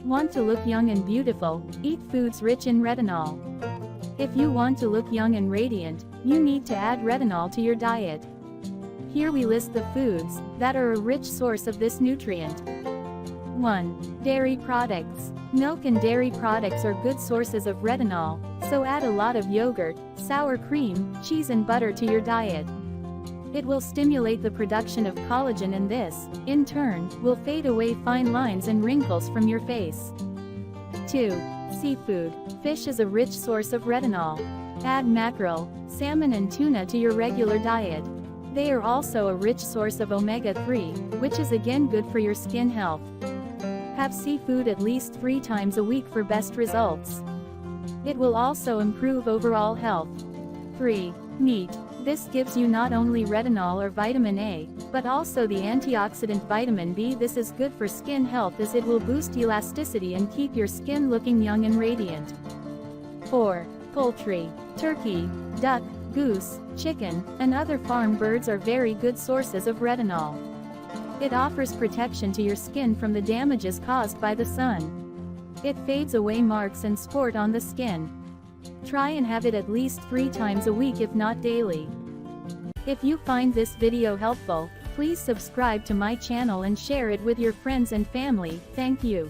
Want to look young and beautiful? Eat foods rich in retinol. If you want to look young and radiant, you need to add retinol to your diet. Here we list the foods that are a rich source of this nutrient. 1. Dairy products. Milk and dairy products are good sources of retinol, so add a lot of yogurt, sour cream, cheese and butter to your diet. It will stimulate the production of collagen, and this, in turn, will fade away fine lines and wrinkles from your face. 2. Seafood. Fish is a rich source of retinol. Add mackerel, salmon and tuna to your regular diet. They are also a rich source of omega-3, which is again good for your skin health. Have seafood at least 3 times a week for best results. It will also improve overall health. 3. Meat. This gives you not only retinol or vitamin A, but also the antioxidant vitamin B. This is good for skin health as it will boost elasticity and keep your skin looking young and radiant. 4. Poultry. Turkey, duck, goose, chicken, and other farm birds are very good sources of retinol. It offers protection to your skin from the damages caused by the sun. It fades away marks and spot on the skin. Try and have it at least 3 times a week if not daily. If you find this video helpful, please subscribe to my channel and share it with your friends and family. Thank you.